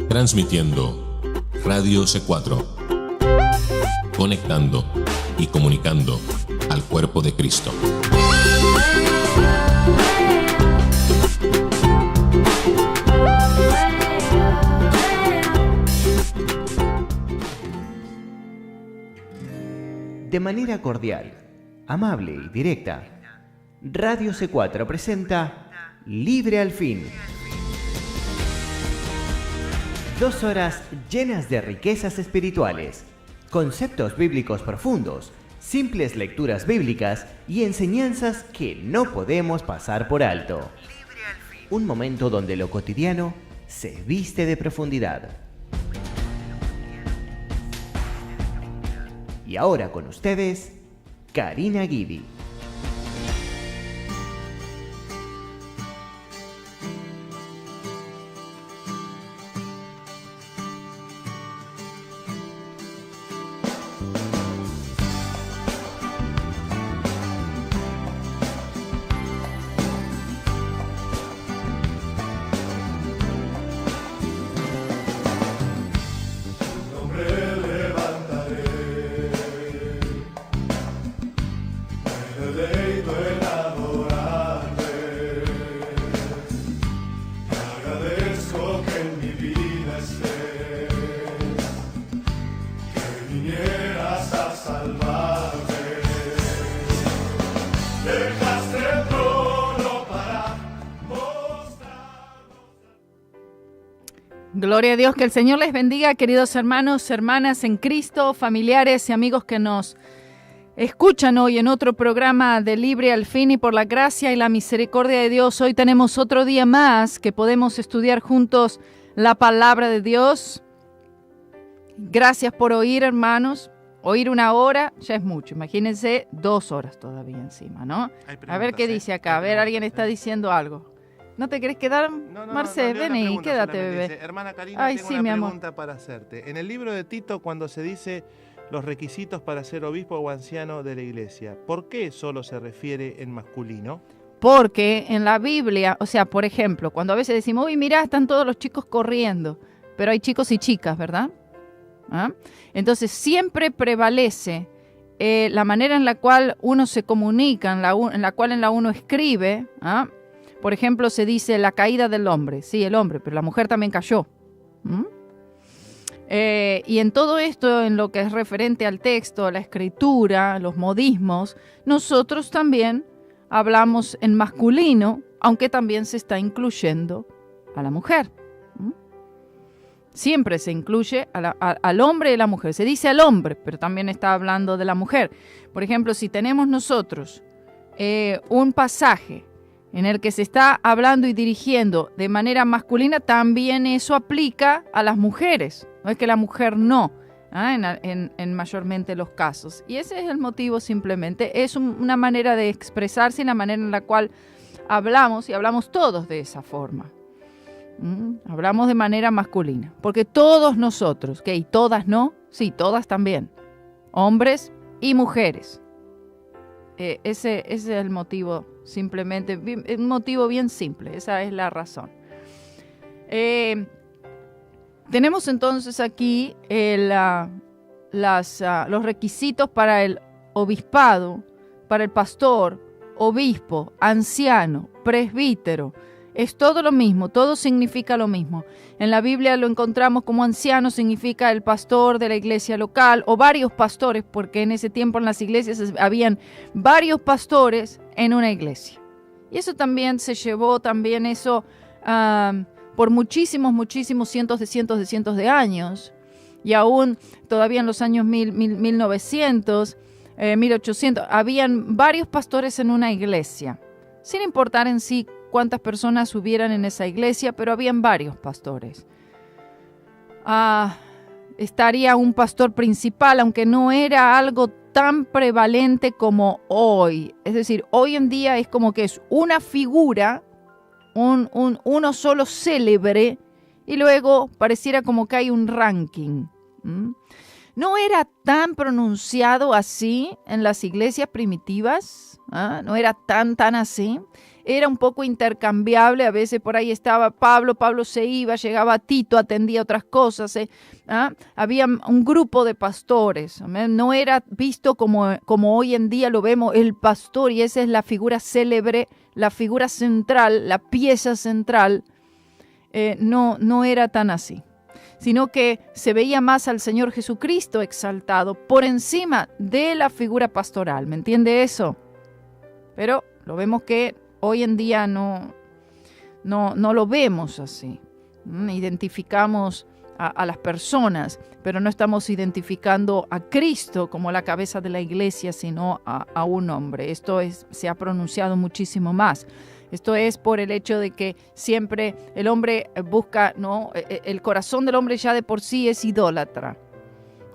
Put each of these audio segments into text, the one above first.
Transmitiendo Radio C4, conectando y comunicando al cuerpo de Cristo. De manera cordial, amable y directa, Radio C4 presenta Libre al Fin. 2 horas llenas de riquezas espirituales, conceptos bíblicos profundos, simples lecturas bíblicas y enseñanzas que no podemos pasar por alto. Un momento donde lo cotidiano se viste de profundidad. Y ahora con ustedes, Karina Guidi. Gloria a Dios, que el Señor les bendiga, queridos hermanos, hermanas en Cristo, familiares y amigos que nos escuchan hoy en otro programa de Libre al Fin, y por la gracia y la misericordia de Dios, hoy tenemos otro día más que podemos estudiar juntos la palabra de Dios. Gracias por oír, hermanos. Oír 1 hora ya es mucho, imagínense 2 horas todavía encima, ¿no? A ver qué dice acá, a ver, alguien está diciendo algo. ¿No te querés quedar, Marce? Ven y quédate, bebé. Dice, hermana Karina, tengo una pregunta para hacerte. En el libro de Tito, cuando se dice los requisitos para ser obispo o anciano de la iglesia, ¿por qué solo se refiere en masculino? Porque en la Biblia, o sea, por ejemplo, cuando a veces decimos, uy, mirá, están todos los chicos corriendo, pero hay chicos y chicas, ¿verdad? ¿Ah? Entonces siempre prevalece la manera en la cual uno se comunica, en la cual uno escribe, ¿ah? Por ejemplo, se dice la caída del hombre. Sí, el hombre, pero la mujer también cayó. Y en todo esto, en lo que es referente al texto, a la escritura, los modismos, nosotros también hablamos en masculino, aunque también se está incluyendo a la mujer. Siempre se incluye al hombre y a la mujer. Se dice al hombre, pero también está hablando de la mujer. Por ejemplo, si tenemos nosotros un pasaje en el que se está hablando y dirigiendo de manera masculina, también eso aplica a las mujeres. No es que la mujer no, en mayormente los casos. Y ese es el motivo simplemente. Es una manera de expresarse y la manera en la cual hablamos, y hablamos todos de esa forma. Hablamos de manera masculina. Porque todos nosotros, ¿y todas no? Sí, todas también. Hombres y mujeres. Ese es el motivo, simplemente, un motivo bien simple, esa es la razón. Tenemos entonces aquí los requisitos para el obispado, para el pastor, obispo, anciano, presbítero. Es todo lo mismo, todo significa lo mismo. En la Biblia lo encontramos como anciano, significa el pastor de la iglesia local o varios pastores, porque en ese tiempo en las iglesias habían varios pastores en una iglesia. Y eso también se llevó por muchísimos cientos de años. Y aún todavía en los años 1900, 1800, habían varios pastores en una iglesia, sin importar en sí cuántas personas hubieran en esa iglesia, pero habían varios pastores. Estaría un pastor principal, aunque no era algo tan prevalente como hoy. Es decir, hoy en día es como que es una figura, uno solo célebre, y luego pareciera como que hay un ranking. No era tan pronunciado así en las iglesias primitivas, no era tan así. era un poco intercambiable. A veces por ahí estaba Pablo se iba, llegaba Tito, atendía otras cosas. Había un grupo de pastores. ¿Amén? No era visto como hoy en día lo vemos, el pastor, y esa es la figura célebre, la figura central, la pieza central. No era tan así, sino que se veía más al Señor Jesucristo exaltado por encima de la figura pastoral. ¿Me entiende eso? Pero lo vemos que hoy en día no lo vemos así. Identificamos a las personas, pero no estamos identificando a Cristo como la cabeza de la iglesia, sino a un hombre. Esto se ha pronunciado muchísimo más. Esto es por el hecho de que siempre el hombre busca, ¿no? El corazón del hombre ya de por sí es idólatra.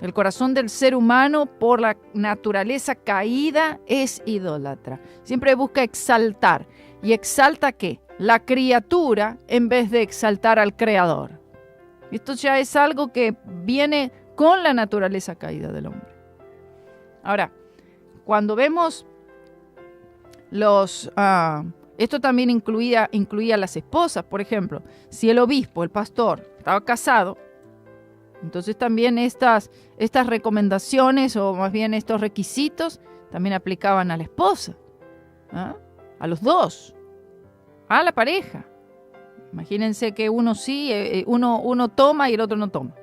El corazón del ser humano, por la naturaleza caída, es idólatra. Siempre busca exaltar. ¿Y exalta qué? La criatura en vez de exaltar al Creador. Esto ya es algo que viene con la naturaleza caída del hombre. Ahora, cuando vemos esto también incluía a las esposas, por ejemplo. Si el obispo, el pastor, estaba casado, entonces también estas recomendaciones, o más bien estos requisitos, también aplicaban a la esposa, a los dos, a la pareja. Imagínense que uno sí, uno toma y el otro no toma.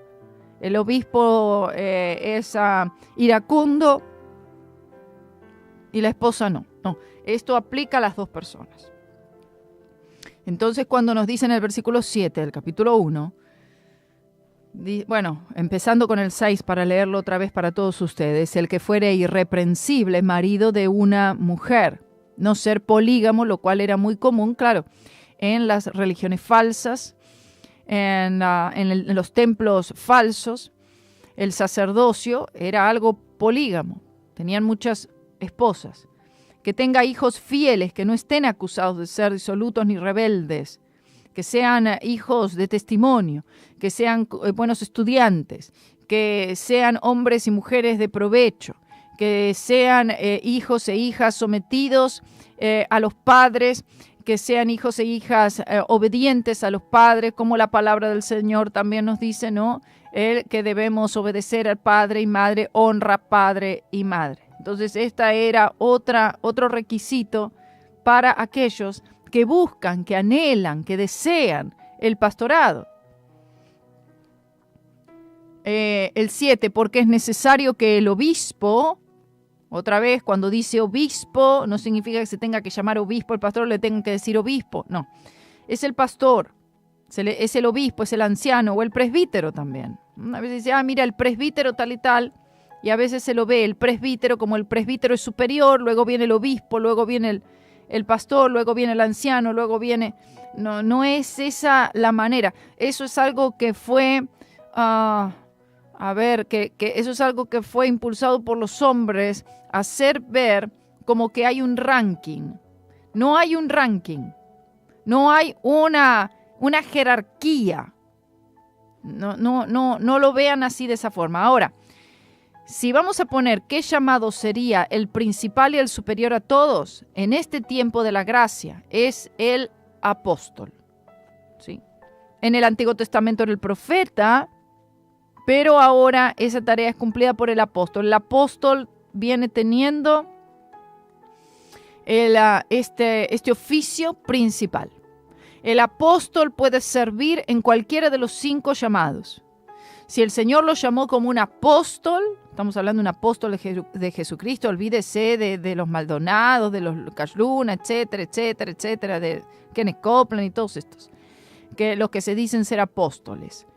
El obispo es iracundo y la esposa no. No, esto aplica a las dos personas. Entonces, cuando nos dice en el versículo 7 del capítulo 1, bueno, empezando con el 6 para leerlo otra vez para todos ustedes, el que fuere irreprensible marido de una mujer, no ser polígamo, lo cual era muy común, claro, en las religiones falsas, en los templos falsos. El sacerdocio era algo polígamo, tenían muchas esposas. Que tenga hijos fieles, que no estén acusados de ser disolutos ni rebeldes, que sean hijos de testimonio, que sean buenos estudiantes, que sean hombres y mujeres de provecho, que sean hijos e hijas sometidos a los padres, que sean hijos e hijas obedientes a los padres, como la palabra del Señor también nos dice, ¿no? Que debemos obedecer al padre y madre, honra padre y madre. Entonces, esta era otro requisito para aquellos que buscan, que anhelan, que desean el pastorado. El 7, porque es necesario que el obispo, otra vez, cuando dice obispo, no significa que se tenga que llamar obispo, el pastor le tenga que decir obispo, no. Es el pastor, es el obispo, es el anciano o el presbítero también. A veces dice, mira, el presbítero tal y tal. Y a veces se lo ve el presbítero como el presbítero es superior, luego viene el obispo, luego viene el pastor, luego viene el anciano, luego viene... No es esa la manera. Eso es algo que fue... que eso es algo que fue impulsado por los hombres a hacer ver como que hay un ranking. No hay un ranking. No hay una jerarquía. No lo vean así de esa forma. Ahora, si vamos a poner qué llamado sería el principal y el superior a todos, en este tiempo de la gracia, es el apóstol. ¿Sí? En el Antiguo Testamento era el profeta, pero ahora esa tarea es cumplida por el apóstol. El apóstol viene teniendo este oficio principal. El apóstol puede servir en cualquiera de los 5 llamados. Si el Señor lo llamó como un apóstol, estamos hablando de un apóstol de Jesucristo, olvídese de los Maldonados, de los Lucas Luna, etcétera, de Kenneth Copeland y todos estos, que los que se dicen ser apóstoles,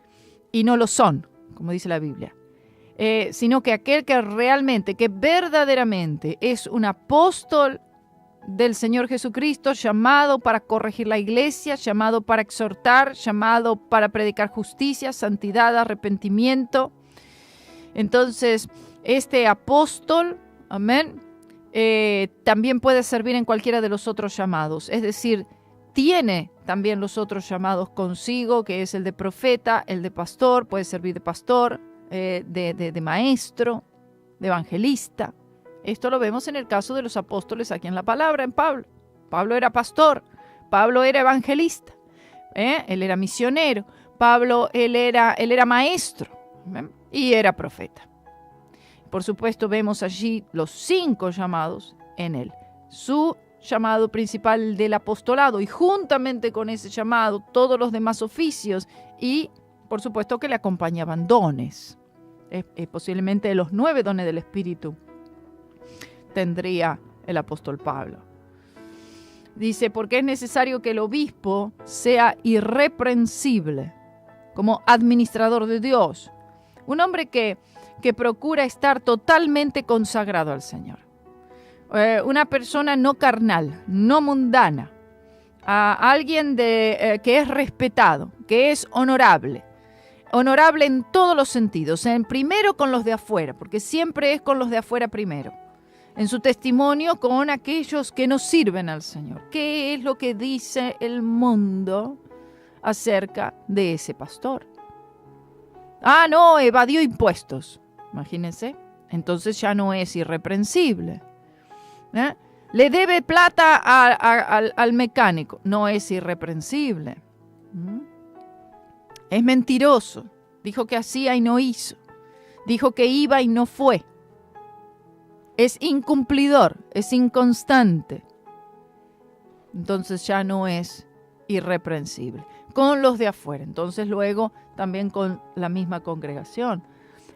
y no lo son, como dice la Biblia, sino que aquel que realmente, que verdaderamente es un apóstol del Señor Jesucristo, llamado para corregir la iglesia, llamado para exhortar, llamado para predicar justicia, santidad, arrepentimiento. Entonces, este apóstol, amén, también puede servir en cualquiera de los otros llamados. Es decir, tiene también los otros llamados consigo, que es el de profeta, el de pastor, puede servir de pastor, de maestro, de evangelista. Esto lo vemos en el caso de los apóstoles aquí en la palabra, en Pablo. Pablo era pastor, Pablo era evangelista, él era misionero, Pablo, él era maestro, y era profeta. Por supuesto, vemos allí los 5 llamados en él. Su llamado principal del apostolado, y juntamente con ese llamado, todos los demás oficios, y por supuesto que le acompañaban dones. Posiblemente los 9 dones del Espíritu tendría el apóstol Pablo. Dice, porque es necesario que el obispo sea irreprensible como administrador de Dios. Un hombre que procura estar totalmente consagrado al Señor. Una persona no carnal, no mundana. Alguien que es respetado, que es honorable. Honorable en todos los sentidos. Primero con los de afuera, porque siempre es con los de afuera primero. En su testimonio con aquellos que no sirven al Señor. ¿Qué es lo que dice el mundo acerca de ese pastor? No, evadió impuestos. Imagínense. Entonces ya no es irreprensible. Le debe plata al mecánico. No es irreprensible. Es mentiroso. Dijo que hacía y no hizo. Dijo que iba y no fue. Es incumplidor, es inconstante. Entonces ya no es irreprensible. Con los de afuera. Entonces luego también con la misma congregación.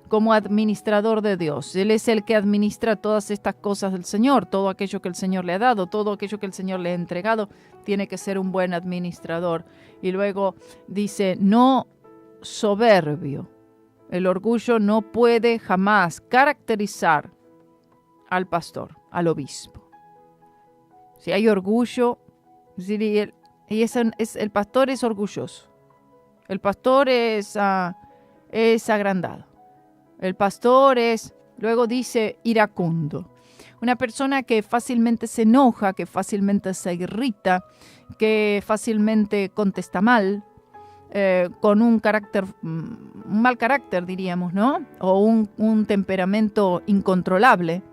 Como administrador de Dios. Él es el que administra todas estas cosas del Señor. Todo aquello que el Señor le ha dado, todo aquello que el Señor le ha entregado, tiene que ser un buen administrador. Y luego dice, no soberbio. El orgullo no puede jamás caracterizar al pastor, al obispo. Si hay orgullo, el pastor es orgulloso. El pastor es agrandado. El pastor es, luego dice, iracundo. Una persona que fácilmente se enoja, que fácilmente se irrita, que fácilmente contesta mal, con un mal carácter diríamos, ¿no? O un temperamento incontrolable.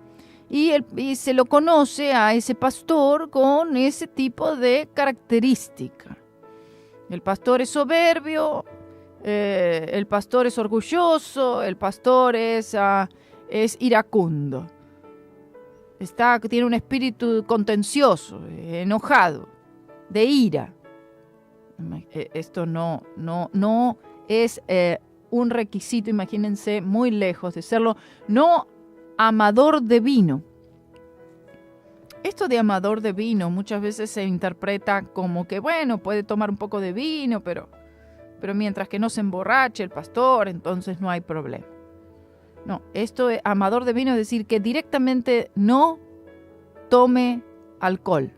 Y se lo conoce a ese pastor con ese tipo de característica. El pastor es soberbio, el pastor es orgulloso, el pastor es iracundo. Tiene un espíritu contencioso, enojado, de ira. Esto no es un requisito, imagínense, muy lejos de serlo. No amador de vino. Esto de amador de vino muchas veces se interpreta como que, bueno, puede tomar un poco de vino, pero mientras que no se emborrache el pastor, entonces no hay problema. No, esto de amador de vino es decir que directamente no tome alcohol.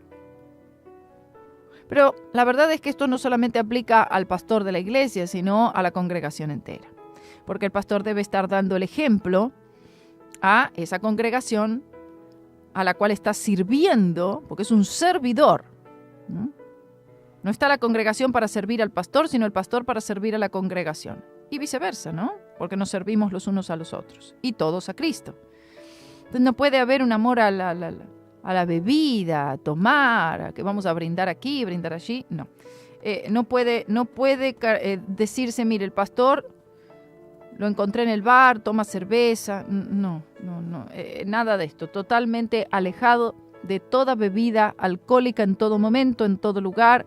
Pero la verdad es que esto no solamente aplica al pastor de la iglesia, sino a la congregación entera. Porque el pastor debe estar dando el ejemplo a esa congregación a la cual está sirviendo, porque es un servidor. No está la congregación para servir al pastor, sino el pastor para servir a la congregación. Y viceversa, ¿no? Porque nos servimos los unos a los otros. Y todos a Cristo. Entonces no puede haber un amor a la bebida, a tomar, a que vamos a brindar aquí, brindar allí. No. No puede decirse, mire, el pastor lo encontré en el bar, toma cerveza. No. Nada de esto. Totalmente alejado de toda bebida alcohólica en todo momento, en todo lugar.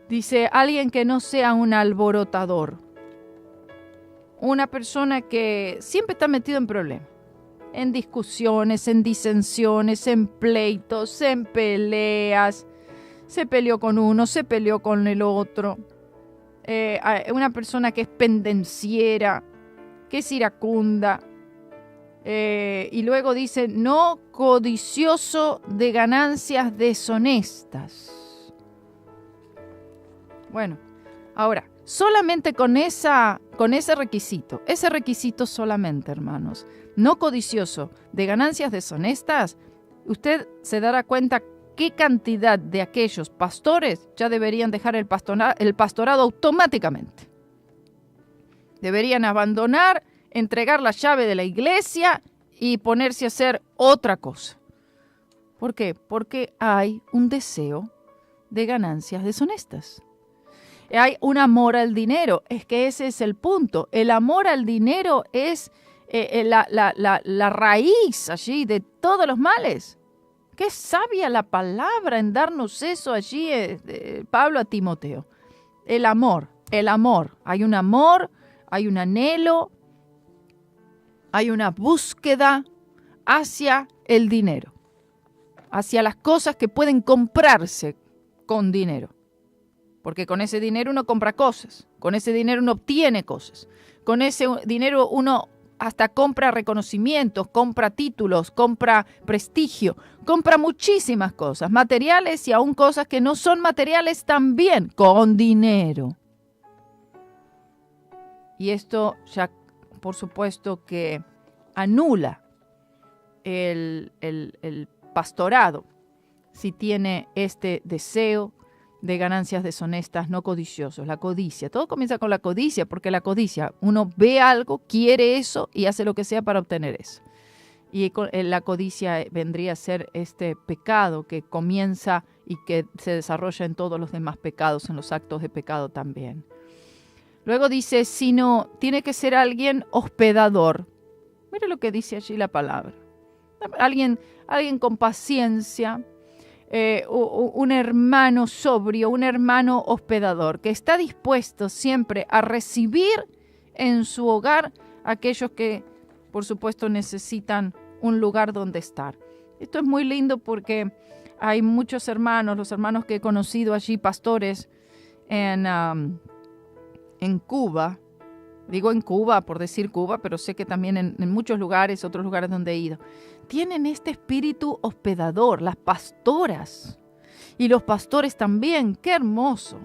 Dice, alguien que no sea un alborotador. Una persona que siempre está metido en problemas. En discusiones, en disensiones, en pleitos, en peleas. Se peleó con uno, se peleó con el otro. Una persona que es pendenciera, que es iracunda. Y luego dice, no codicioso de ganancias deshonestas. Bueno, ahora, solamente con ese requisito solamente, hermanos, no codicioso de ganancias deshonestas, usted se dará cuenta qué cantidad de aquellos pastores ya deberían dejar el pastorado automáticamente. Deberían abandonar, entregar la llave de la iglesia y ponerse a hacer otra cosa. ¿Por qué? Porque hay un deseo de ganancias deshonestas. Hay un amor al dinero. Es que ese es el punto. El amor al dinero es la raíz allí de todos los males. Qué sabia la palabra en darnos eso allí, Pablo a Timoteo. El amor. Hay un amor, hay un anhelo, hay una búsqueda hacia el dinero, hacia las cosas que pueden comprarse con dinero. Porque con ese dinero uno compra cosas, con ese dinero uno obtiene cosas, con ese dinero uno hasta compra reconocimientos, compra títulos, compra prestigio, compra muchísimas cosas, materiales y aún cosas que no son materiales también, con dinero. Y esto ya, por supuesto, que anula el pastorado si tiene este deseo de ganancias deshonestas, no codiciosos, la codicia. Todo comienza con la codicia, porque la codicia, uno ve algo, quiere eso y hace lo que sea para obtener eso. Y la codicia vendría a ser este pecado que comienza y que se desarrolla en todos los demás pecados, en los actos de pecado también. Luego dice, sino tiene que ser alguien hospedador. Mire lo que dice allí la palabra. Alguien con paciencia, un hermano sobrio, un hermano hospedador, que está dispuesto siempre a recibir en su hogar a aquellos que, por supuesto, necesitan un lugar donde estar. Esto es muy lindo porque hay muchos hermanos, los hermanos que he conocido allí, pastores en Cuba. Digo en Cuba por decir Cuba, pero sé que también en muchos lugares, otros lugares donde he ido, tienen este espíritu hospedador, las pastoras y los pastores también. ¡Qué hermoso!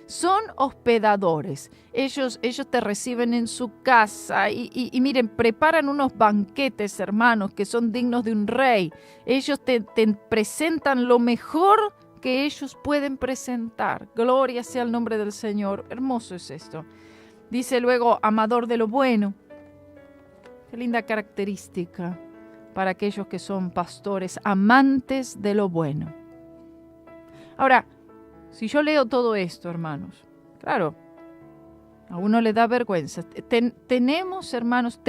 Son hospedadores. Ellos te reciben en su casa y miren, preparan unos banquetes, hermanos, que son dignos de un rey. Ellos te presentan lo mejor que ellos pueden presentar. Gloria sea el nombre del Señor. Hermoso es esto. Dice luego, amador de lo bueno. Qué linda característica para aquellos que son pastores, amantes de lo bueno. Ahora, si yo leo todo esto, hermanos, claro, a uno le da vergüenza. Tenemos, hermanos,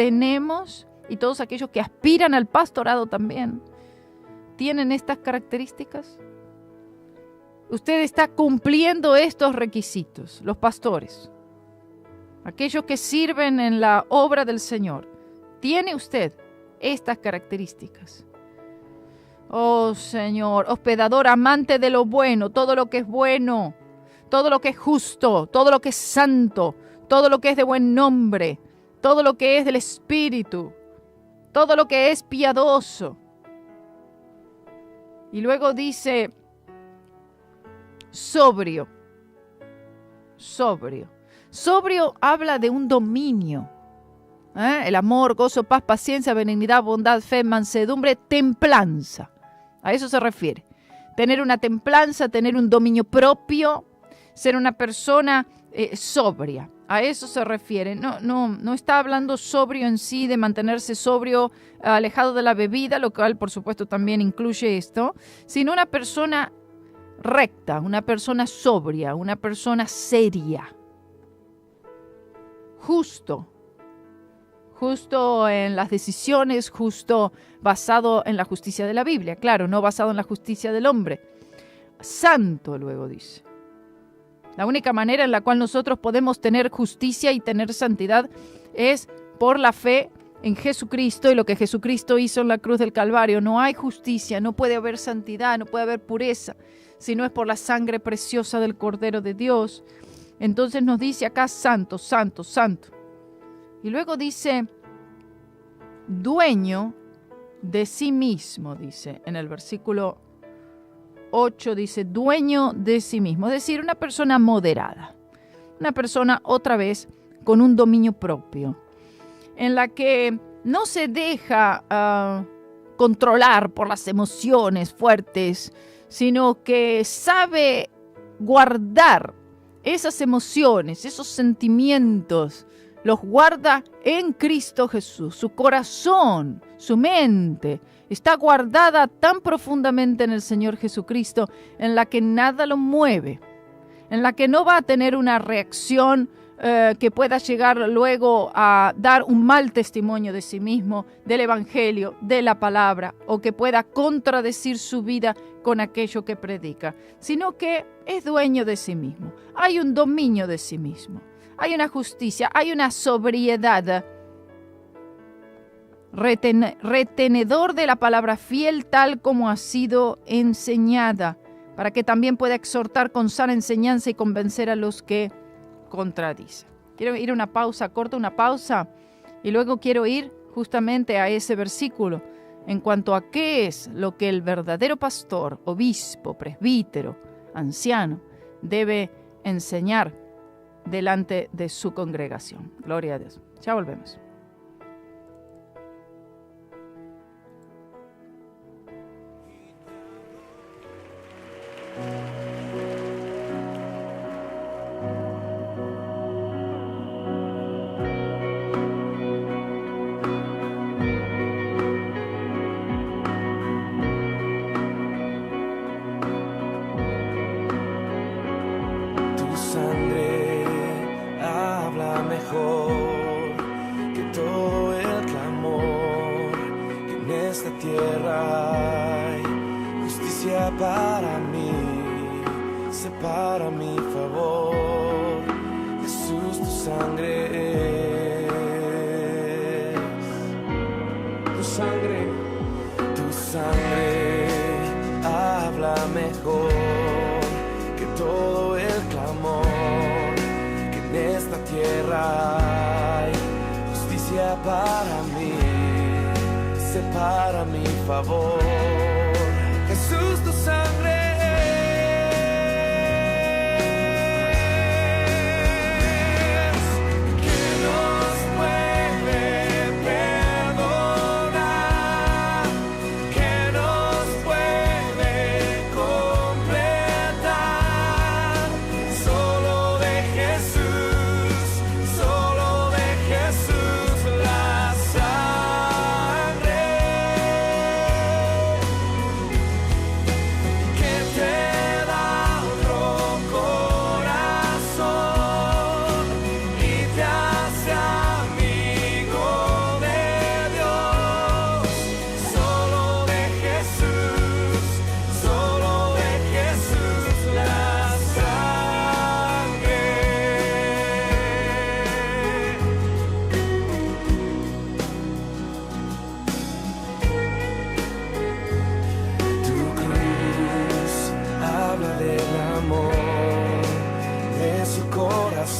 y todos aquellos que aspiran al pastorado también, ¿tienen estas características? Usted está cumpliendo estos requisitos, los pastores. Aquellos que sirven en la obra del Señor. ¿Tiene usted estas características? Oh Señor, hospedador, amante de lo bueno, todo lo que es bueno, todo lo que es justo, todo lo que es santo, todo lo que es de buen nombre, todo lo que es del Espíritu, todo lo que es piadoso. Y luego dice, sobrio. Sobrio habla de un dominio. El amor, gozo, paz, paciencia, benignidad, bondad, fe, mansedumbre, templanza. A eso se refiere. Tener una templanza, tener un dominio propio, ser una persona sobria. A eso se refiere. No está hablando sobrio en sí, de mantenerse sobrio, alejado de la bebida, lo cual por supuesto también incluye esto, sino una persona recta, una persona sobria, una persona seria. Justo en las decisiones, justo basado en la justicia de la Biblia, claro, no basado en la justicia del hombre. Santo, luego dice. La única manera en la cual nosotros podemos tener justicia y tener santidad es por la fe en Jesucristo y lo que Jesucristo hizo en la cruz del Calvario. No hay justicia, no puede haber santidad, no puede haber pureza, si no es por la sangre preciosa del Cordero de Dios. Entonces nos dice acá santo, santo, santo. Y luego dice dueño de sí mismo, dice en el versículo 8, dice dueño de sí mismo. Es decir, una persona moderada. Una persona otra vez con un dominio propio. En la que no se deja controlar por las emociones fuertes, sino que sabe guardar esas emociones, esos sentimientos los guarda en Cristo Jesús. Su corazón, su mente está guardada tan profundamente en el Señor Jesucristo, en la que nada lo mueve, en la que no va a tener una reacción que pueda llegar luego a dar un mal testimonio de sí mismo, del Evangelio, de la palabra, o que pueda contradecir su vida con aquello que predica, sino que es dueño de sí mismo. Hay un dominio de sí mismo, hay una justicia, hay una sobriedad, retenedor de la palabra fiel tal como ha sido enseñada, para que también pueda exhortar con sana enseñanza y convencer a los que contradicen. Quiero ir a una pausa, corta una pausa, y luego quiero ir justamente a ese versículo en cuanto a qué es lo que el verdadero pastor, obispo, presbítero, anciano debe enseñar delante de su congregación. Gloria a Dios. Ya volvemos. Para mí, sé para mi favor, Jesús, tu sangre es, tu sangre habla mejor que todo el clamor, que en esta tierra hay justicia para mí, sé para mi favor. Jesús, tu sangre es que nos puede perdonar, que nos puede completar. Solo de Jesús la sangre.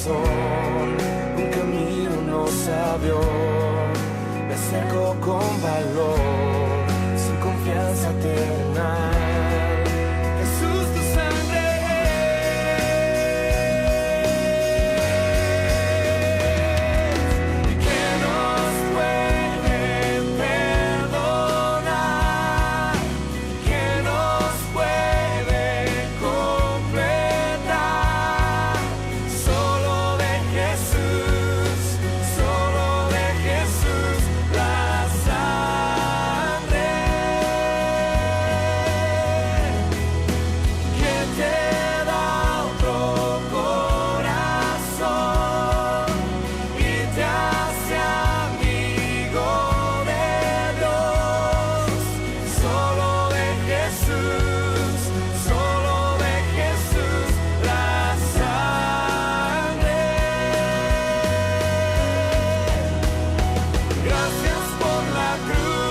Un camino no sabio, me acerco con valor, sin confianza terrenal. Jesús, tu sangre que nos puede perdonar, que nos puede completar. Solo de Jesús la sangre que te da otro corazón y te hace amigo de Dios. Solo de Jesús la sangre. Gracias por la cruz,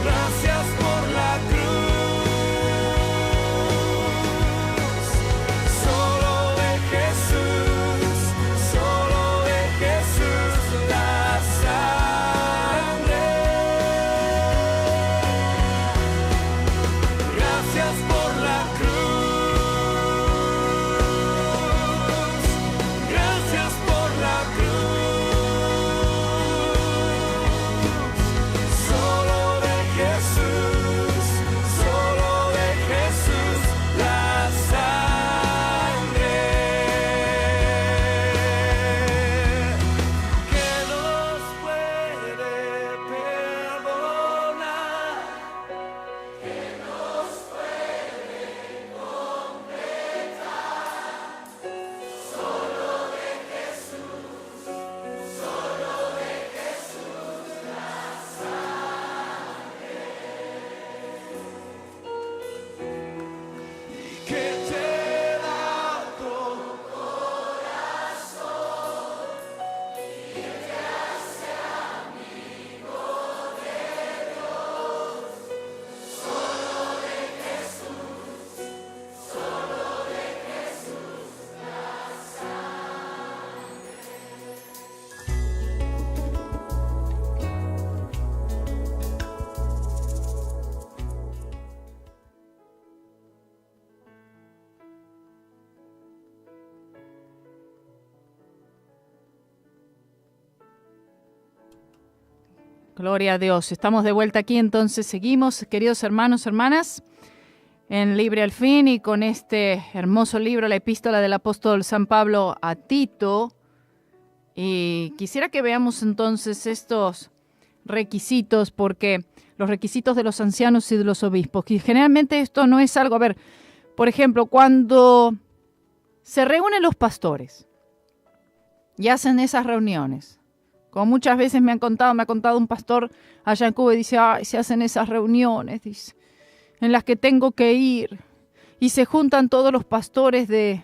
gracias por la cruz. Solo de Jesús la sangre. Gracias por la cruz, gracias por la cruz. Solo de Jesús la sangre. Gloria a Dios. Estamos de vuelta aquí, entonces seguimos, queridos hermanos, hermanas, en Libre al Fin y con este hermoso libro, la epístola del apóstol San Pablo a Tito. Y quisiera que veamos entonces estos requisitos, porque los requisitos de los ancianos y de los obispos, que generalmente esto no es algo, a ver, por ejemplo, cuando se reúnen los pastores y hacen esas reuniones, como muchas veces me ha contado un pastor allá en Cuba y dice, ay, se hacen esas reuniones, dice, en las que tengo que ir, y se juntan todos los pastores de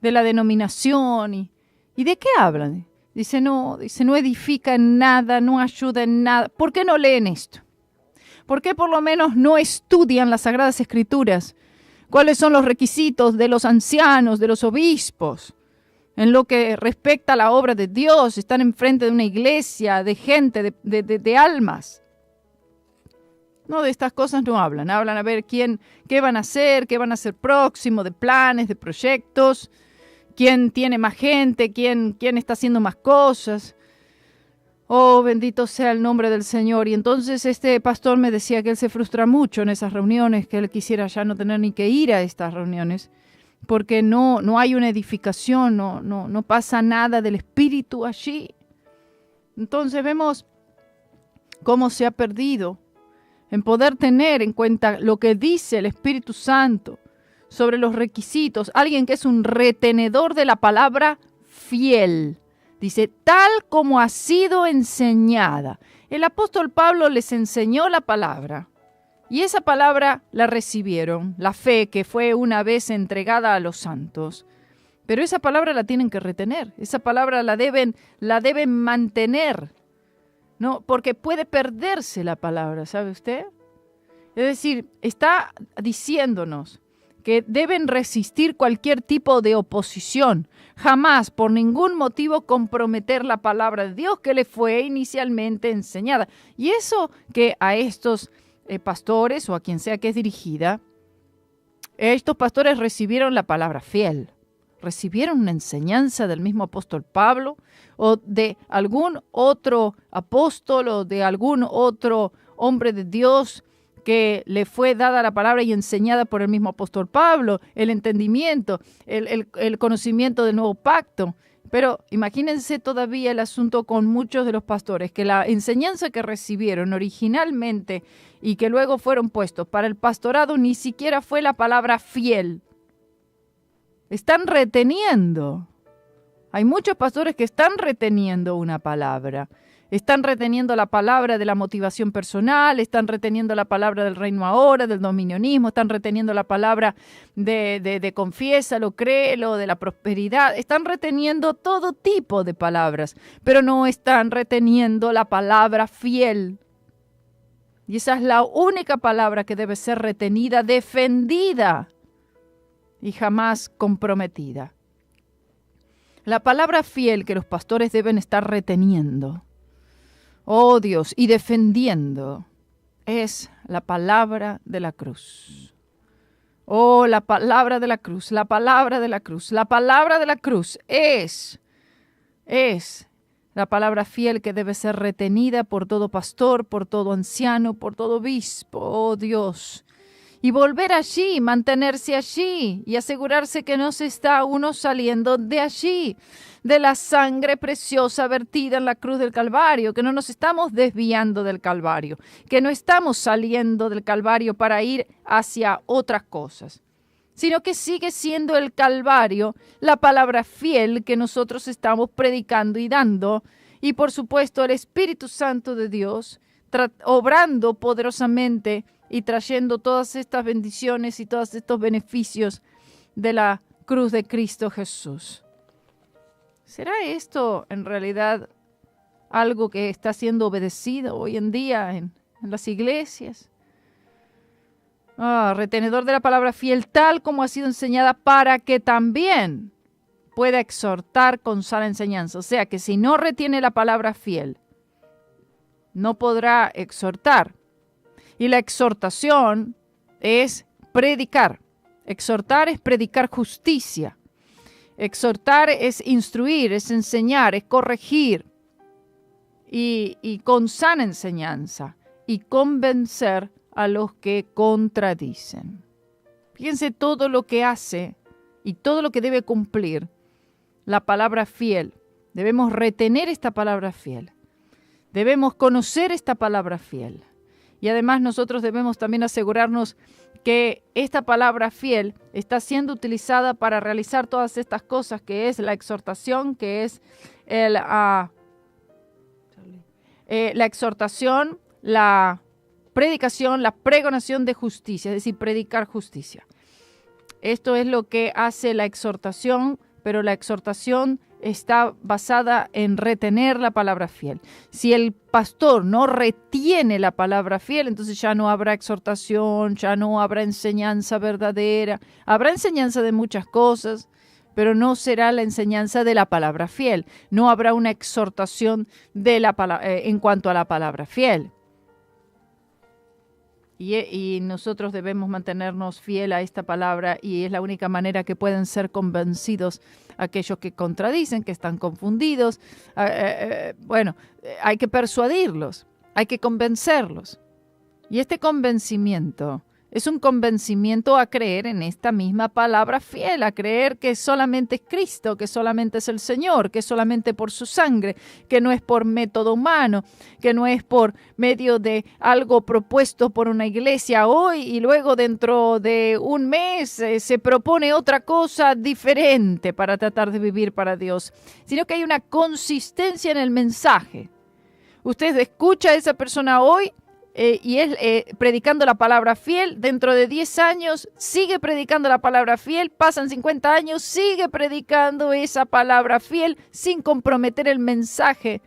la denominación, ¿y de qué hablan? Dice, no edifica en nada, no ayuda en nada. ¿Por qué no leen esto? ¿Por qué por lo menos no estudian las Sagradas Escrituras? ¿Cuáles son los requisitos de los ancianos, de los obispos? En lo que respecta a la obra de Dios, están enfrente de una iglesia, de gente, de almas. No, de estas cosas no hablan. Hablan a ver qué van a hacer próximo, de planes, de proyectos. ¿Quién tiene más gente? ¿Quién está haciendo más cosas? Oh, bendito sea el nombre del Señor. Y entonces este pastor me decía que él se frustra mucho en esas reuniones, que él quisiera ya no tener ni que ir a estas reuniones, porque no hay una edificación, no pasa nada del Espíritu allí. Entonces vemos cómo se ha perdido en poder tener en cuenta lo que dice el Espíritu Santo sobre los requisitos. Alguien que es un retenedor de la palabra fiel. Dice, tal como ha sido enseñada. El apóstol Pablo les enseñó la palabra y esa palabra la recibieron, la fe que fue una vez entregada a los santos. Pero esa palabra la tienen que retener, esa palabra la deben mantener, ¿no? Porque puede perderse la palabra, ¿sabe usted? Es decir, está diciéndonos que deben resistir cualquier tipo de oposición, jamás por ningún motivo comprometer la palabra de Dios que le fue inicialmente enseñada. Y eso que a estos pastores o a quien sea que es dirigida, estos pastores recibieron la palabra fiel, recibieron una enseñanza del mismo apóstol Pablo o de algún otro apóstol o de algún otro hombre de Dios que le fue dada la palabra y enseñada por el mismo apóstol Pablo, el entendimiento, el conocimiento del nuevo pacto. Pero imagínense todavía el asunto con muchos de los pastores, que la enseñanza que recibieron originalmente y que luego fueron puestos para el pastorado ni siquiera fue la palabra fiel. Están reteniendo. Hay muchos pastores que están reteniendo una palabra. Están reteniendo la palabra de la motivación personal, están reteniendo la palabra del reino ahora, del dominionismo, están reteniendo la palabra de confiésalo, créelo, de la prosperidad. Están reteniendo todo tipo de palabras, pero no están reteniendo la palabra fiel. Y esa es la única palabra que debe ser retenida, defendida y jamás comprometida. La palabra fiel que los pastores deben estar reteniendo, oh Dios, y defendiendo, es la palabra de la cruz. Oh, la palabra de la cruz, la palabra de la cruz, la palabra de la cruz es la palabra fiel que debe ser retenida por todo pastor, por todo anciano, por todo obispo, oh Dios. Y volver allí, mantenerse allí y asegurarse que no se está uno saliendo de allí, de la sangre preciosa vertida en la cruz del Calvario, que no nos estamos desviando del Calvario, que no estamos saliendo del Calvario para ir hacia otras cosas, sino que sigue siendo el Calvario la palabra fiel que nosotros estamos predicando y dando, y por supuesto el Espíritu Santo de Dios obrando poderosamente y trayendo todas estas bendiciones y todos estos beneficios de la cruz de Cristo Jesús. ¿Será esto en realidad algo que está siendo obedecido hoy en día en las iglesias? Retenedor de la palabra fiel tal como ha sido enseñada para que también pueda exhortar con sana enseñanza. O sea que si no retiene la palabra fiel, no podrá exhortar. Y la exhortación es predicar. Exhortar es predicar justicia. Exhortar es instruir, es enseñar, es corregir. y con sana enseñanza y convencer a los que contradicen. Fíjense todo lo que hace y todo lo que debe cumplir la palabra fiel. Debemos retener esta palabra fiel. Debemos conocer esta palabra fiel. Y además nosotros debemos también asegurarnos que esta palabra fiel está siendo utilizada para realizar todas estas cosas, que es la exhortación, que es la exhortación, la predicación, la pregonación de justicia, es decir, predicar justicia. Esto es lo que hace la exhortación, pero la exhortación está basada en retener la palabra fiel. Si el pastor no retiene la palabra fiel, entonces ya no habrá exhortación, ya no habrá enseñanza verdadera. Habrá enseñanza de muchas cosas, pero no será la enseñanza de la palabra fiel. No habrá una exhortación de en cuanto a la palabra fiel. Y nosotros debemos mantenernos fiel a esta palabra, y es la única manera que pueden ser convencidos aquellos que contradicen, que están confundidos. Hay que persuadirlos, hay que convencerlos. Y este convencimiento es un convencimiento a creer en esta misma palabra fiel, a creer que solamente es Cristo, que solamente es el Señor, que solamente por su sangre, que no es por método humano, que no es por medio de algo propuesto por una iglesia hoy y luego dentro de un mes se propone otra cosa diferente para tratar de vivir para Dios, sino que hay una consistencia en el mensaje. Usted escucha a esa persona hoy y él predicando la palabra fiel, dentro de 10 años sigue predicando la palabra fiel, pasan 50 años, sigue predicando esa palabra fiel sin comprometer el mensaje.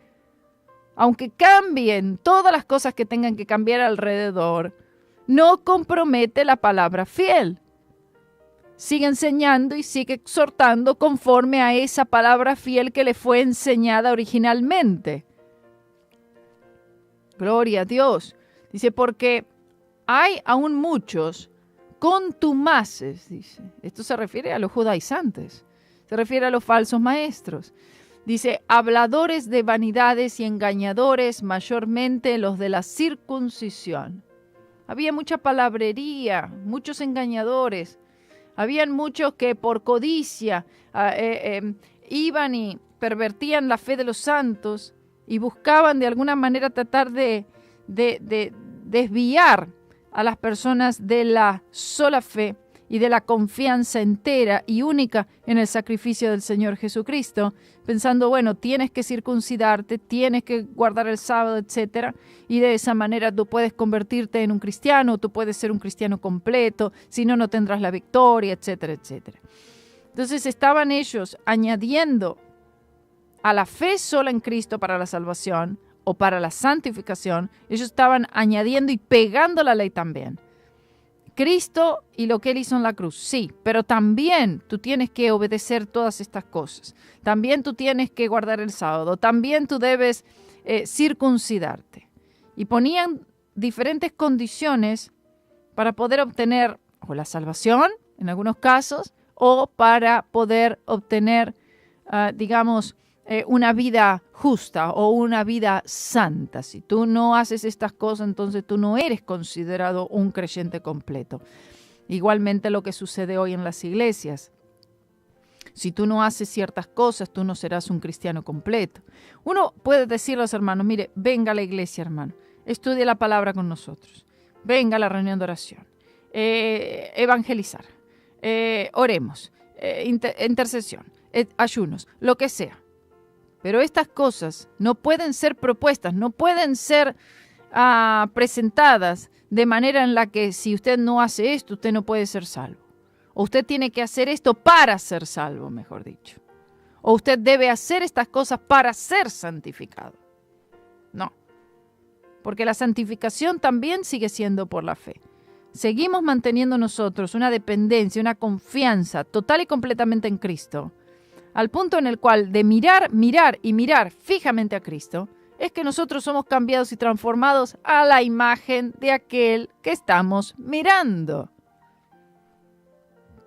Aunque cambien todas las cosas que tengan que cambiar alrededor, no compromete la palabra fiel. Sigue enseñando y sigue exhortando conforme a esa palabra fiel que le fue enseñada originalmente. Gloria a Dios. Dice, porque hay aún muchos contumaces, dice. Esto se refiere a los judaizantes, se refiere a los falsos maestros. Dice, habladores de vanidades y engañadores, mayormente los de la circuncisión. Había mucha palabrería, muchos engañadores. Habían muchos que por codicia iban y pervertían la fe de los santos y buscaban de alguna manera tratar de desviar a las personas de la sola fe y de la confianza entera y única en el sacrificio del Señor Jesucristo, pensando, bueno, tienes que circuncidarte, tienes que guardar el sábado, etcétera, y de esa manera tú puedes convertirte en un cristiano, tú puedes ser un cristiano completo, si no, no tendrás la victoria, etcétera, etcétera. Entonces estaban ellos añadiendo a la fe sola en Cristo para la salvación o para la santificación, ellos estaban añadiendo y pegando la ley también. Cristo y lo que Él hizo en la cruz, sí, pero también tú tienes que obedecer todas estas cosas. También tú tienes que guardar el sábado, también tú debes circuncidarte. Y ponían diferentes condiciones para poder obtener o la salvación, en algunos casos, o para poder obtener, una vida justa o una vida santa. Si tú no haces estas cosas, entonces tú no eres considerado un creyente completo. Igualmente lo que sucede hoy en las iglesias. Si tú no haces ciertas cosas, tú no serás un cristiano completo. Uno puede decirle a los hermanos, mire, venga a la iglesia, hermano, estudie la palabra con nosotros, venga a la reunión de oración, evangelizar, oremos, intercesión, ayunos, lo que sea. Pero estas cosas no pueden ser propuestas, no pueden ser presentadas de manera en la que si usted no hace esto, usted no puede ser salvo. O usted tiene que hacer esto para ser salvo, mejor dicho. O usted debe hacer estas cosas para ser santificado. No. Porque la santificación también sigue siendo por la fe. Seguimos manteniendo nosotros una dependencia, una confianza total y completamente en Cristo, al punto en el cual de mirar fijamente a Cristo, es que nosotros somos cambiados y transformados a la imagen de aquel que estamos mirando.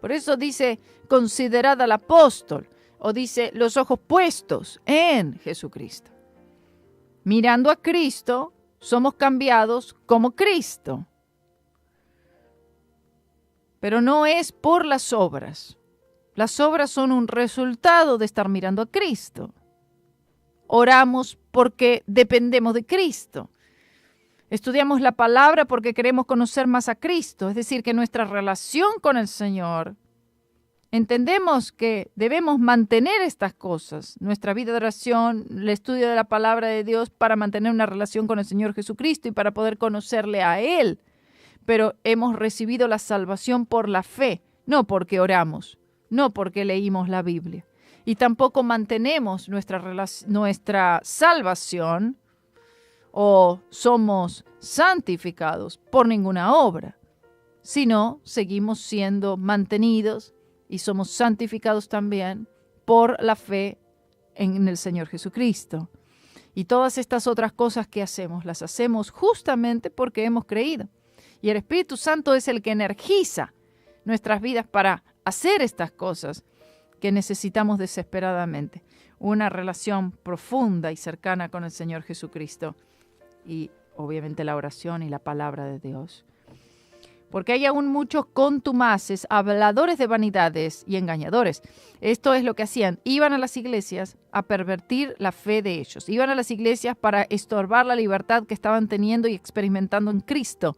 Por eso dice, considerad al apóstol, o dice, los ojos puestos en Jesucristo. Mirando a Cristo, somos cambiados como Cristo. Pero no es por las obras. Las obras son un resultado de estar mirando a Cristo. Oramos porque dependemos de Cristo. Estudiamos la palabra porque queremos conocer más a Cristo. Es decir, que nuestra relación con el Señor, entendemos que debemos mantener estas cosas. Nuestra vida de oración, el estudio de la palabra de Dios para mantener una relación con el Señor Jesucristo y para poder conocerle a Él. Pero hemos recibido la salvación por la fe, no porque oramos, no porque leímos la Biblia. Y tampoco mantenemos nuestra salvación o somos santificados por ninguna obra, sino seguimos siendo mantenidos y somos santificados también por la fe en el Señor Jesucristo. Y todas estas otras cosas que hacemos, las hacemos justamente porque hemos creído. Y el Espíritu Santo es el que energiza nuestras vidas para hacer estas cosas que necesitamos desesperadamente. Una relación profunda y cercana con el Señor Jesucristo. Y obviamente la oración y la palabra de Dios. Porque hay aún muchos contumaces, habladores de vanidades y engañadores. Esto es lo que hacían. Iban a las iglesias a pervertir la fe de ellos. Iban a las iglesias para estorbar la libertad que estaban teniendo y experimentando en Cristo.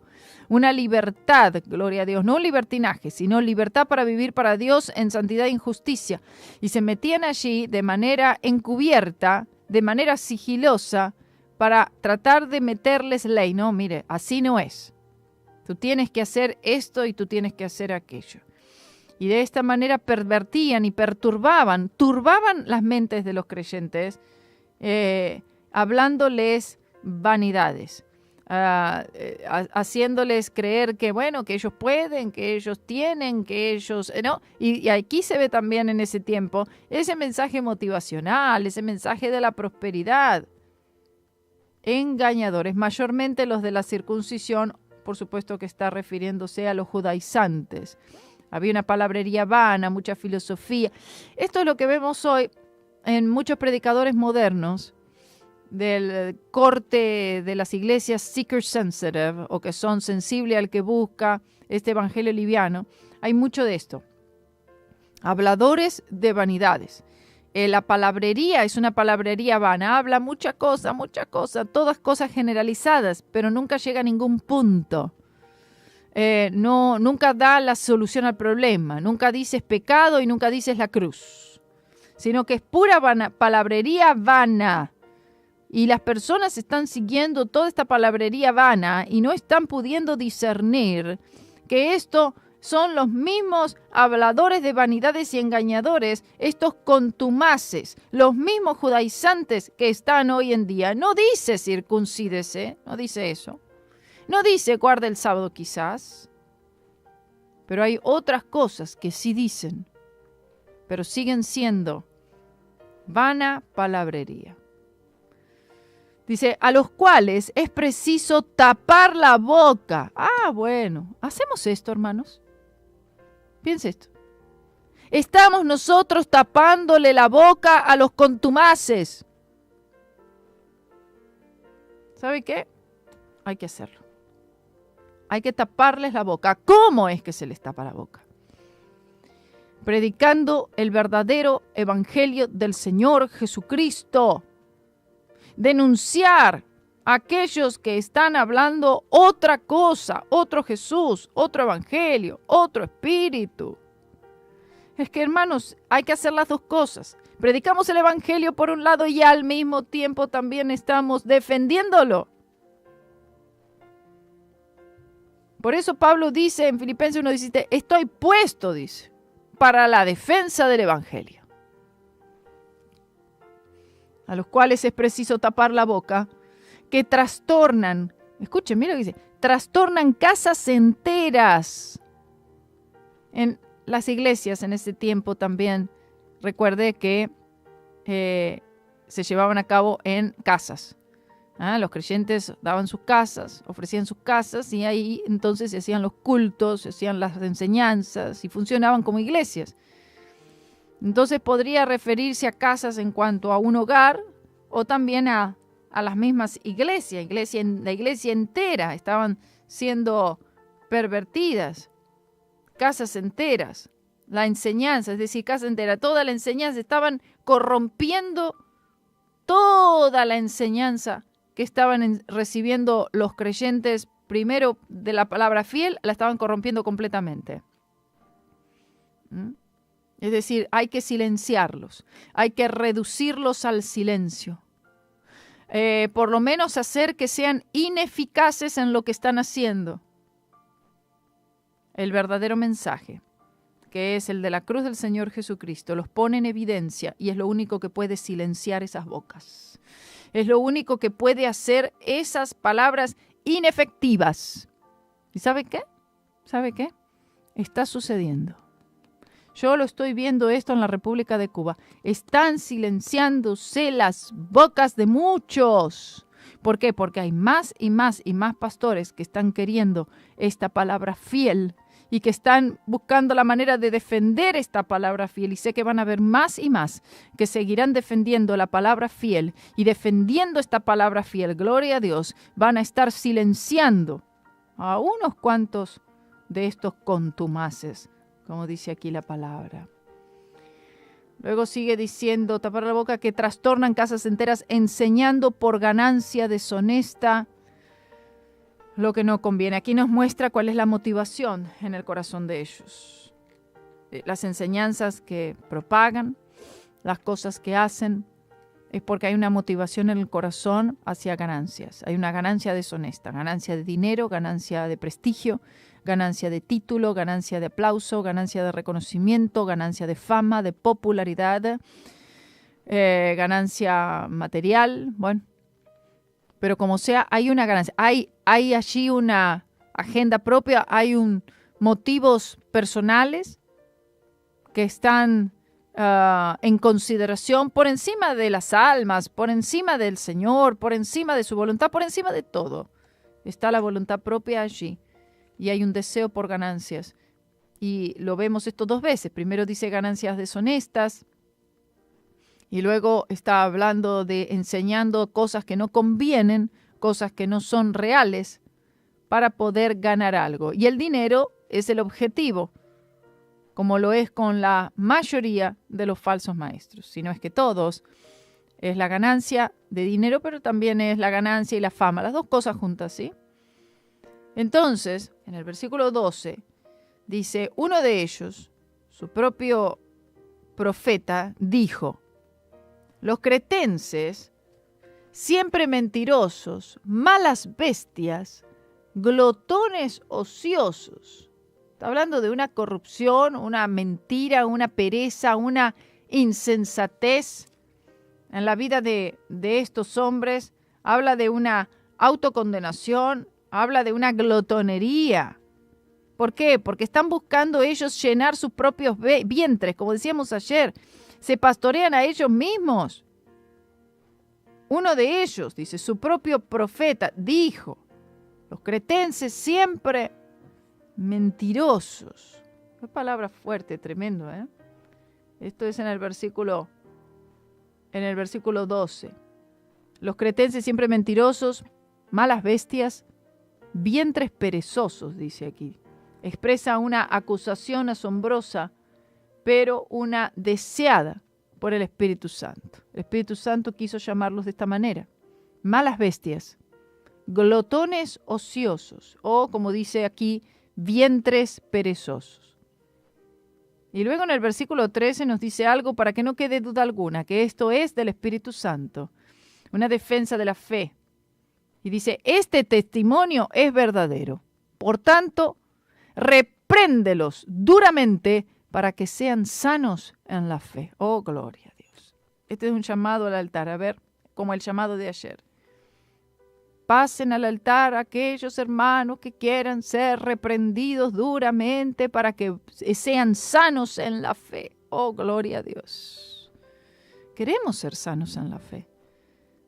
Una libertad, gloria a Dios, no un libertinaje, sino libertad para vivir para Dios en santidad e injusticia. Y se metían allí de manera encubierta, de manera sigilosa, para tratar de meterles ley. No, mire, así no es. Tú tienes que hacer esto y tú tienes que hacer aquello. Y de esta manera pervertían y turbaban las mentes de los creyentes, hablándoles vanidades, haciéndoles creer que, bueno, que ellos pueden, que ellos tienen, que ellos... ¿no? Y aquí se ve también en ese tiempo ese mensaje motivacional, ese mensaje de la prosperidad. Engañadores, mayormente los de la circuncisión, por supuesto que está refiriéndose a los judaizantes. Había una palabrería vana, mucha filosofía. Esto es lo que vemos hoy en muchos predicadores modernos del corte de las iglesias seeker sensitive, o que son sensibles al que busca este evangelio liviano. Hay mucho de esto. Habladores de vanidades. La palabrería es una palabrería vana, habla mucha cosa, todas cosas generalizadas, pero nunca llega a ningún punto. Nunca da la solución al problema, nunca dices pecado y nunca dices la cruz, sino que es pura palabrería vana. Y las personas están siguiendo toda esta palabrería vana y no están pudiendo discernir que esto son los mismos habladores de vanidades y engañadores, estos contumaces, los mismos judaizantes que están hoy en día. No dice circuncídese, no dice eso. No dice guarda el sábado quizás. Pero hay otras cosas que sí dicen, pero siguen siendo vana palabrería. Dice, a los cuales es preciso tapar la boca. Ah, bueno, ¿hacemos esto, hermanos? Piense esto. Estamos nosotros tapándole la boca a los contumaces. ¿Sabe qué? Hay que hacerlo. Hay que taparles la boca. ¿Cómo es que se les tapa la boca? Predicando el verdadero evangelio del Señor Jesucristo. Denunciar a aquellos que están hablando otra cosa, otro Jesús, otro evangelio, otro espíritu. Es que, hermanos, hay que hacer las dos cosas. Predicamos el evangelio por un lado y al mismo tiempo también estamos defendiéndolo. Por eso Pablo dice en Filipenses 1:17, estoy puesto, dice, para la defensa del evangelio. A los cuales es preciso tapar la boca, que trastornan, escuchen, mira lo que dice, trastornan casas enteras. En las iglesias en ese tiempo también, recuerde que se llevaban a cabo en casas. Los creyentes daban sus casas, ofrecían sus casas y ahí entonces se hacían los cultos, se hacían las enseñanzas y funcionaban como iglesias. Entonces podría referirse a casas en cuanto a un hogar o también a a las mismas iglesias, la iglesia entera estaban siendo pervertidas, casas enteras, la enseñanza, es decir, casa entera, toda la enseñanza, estaban corrompiendo toda la enseñanza que estaban recibiendo los creyentes, primero de la palabra fiel, la estaban corrompiendo completamente. Es decir, hay que silenciarlos, hay que reducirlos al silencio. Por lo menos hacer que sean ineficaces en lo que están haciendo. El verdadero mensaje, que es el de la cruz del Señor Jesucristo, los pone en evidencia y es lo único que puede silenciar esas bocas. Es lo único que puede hacer esas palabras inefectivas. ¿Y sabe qué? ¿Sabe qué? Está sucediendo. Yo lo estoy viendo esto en la República de Cuba. Están silenciándose las bocas de muchos. ¿Por qué? Porque hay más y más y más pastores que están queriendo esta palabra fiel y que están buscando la manera de defender esta palabra fiel. Y sé que van a haber más y más que seguirán defendiendo la palabra fiel y defendiendo esta palabra fiel. Gloria a Dios. Van a estar silenciando a unos cuantos de estos contumaces, como dice aquí la palabra. Luego sigue diciendo, tapar la boca, que trastornan casas enteras enseñando por ganancia deshonesta lo que no conviene. Aquí nos muestra cuál es la motivación en el corazón de ellos. Las enseñanzas que propagan, las cosas que hacen, es porque hay una motivación en el corazón hacia ganancias. Hay una ganancia deshonesta, ganancia de dinero, ganancia de prestigio, ganancia de título, ganancia de aplauso, ganancia de reconocimiento, ganancia de fama, de popularidad, ganancia material, bueno. Pero como sea, hay una ganancia. Hay allí una agenda propia, hay motivos personales que están en consideración por encima de las almas, por encima del Señor, por encima de su voluntad, por encima de todo. Está la voluntad propia allí. Y hay un deseo por ganancias. Y lo vemos esto dos veces. Primero dice ganancias deshonestas. Y luego está hablando de enseñando cosas que no convienen, cosas que no son reales, para poder ganar algo. Y el dinero es el objetivo, como lo es con la mayoría de los falsos maestros. Si no es que todos, es la ganancia de dinero, pero también es la ganancia y la fama. Las dos cosas juntas, ¿sí? Entonces, en el versículo 12, dice, uno de ellos, su propio profeta, dijo, los cretenses, siempre mentirosos, malas bestias, glotones ociosos. Está hablando de una corrupción, una mentira, una pereza, una insensatez en la vida de estos hombres. Habla de una autocondenación, habla de una glotonería. ¿Por qué? Porque están buscando ellos llenar sus propios vientres, como decíamos ayer. Se pastorean a ellos mismos. Uno de ellos, dice, su propio profeta, dijo, los cretenses siempre mentirosos. Qué palabra fuerte, tremendo, ¿eh? Esto es en el versículo 12. Los cretenses siempre mentirosos, malas bestias, vientres perezosos, dice aquí. Expresa una acusación asombrosa, pero una deseada por el Espíritu Santo. El Espíritu Santo quiso llamarlos de esta manera. Malas bestias, glotones ociosos, o como dice aquí, vientres perezosos. Y luego en el versículo 13 nos dice algo para que no quede duda alguna, que esto es del Espíritu Santo, una defensa de la fe. Y dice, este testimonio es verdadero. Por tanto, repréndelos duramente para que sean sanos en la fe. Oh, gloria a Dios. Este es un llamado al altar, a ver, como el llamado de ayer. Pasen al altar aquellos hermanos que quieran ser reprendidos duramente para que sean sanos en la fe. Oh, gloria a Dios. Queremos ser sanos en la fe.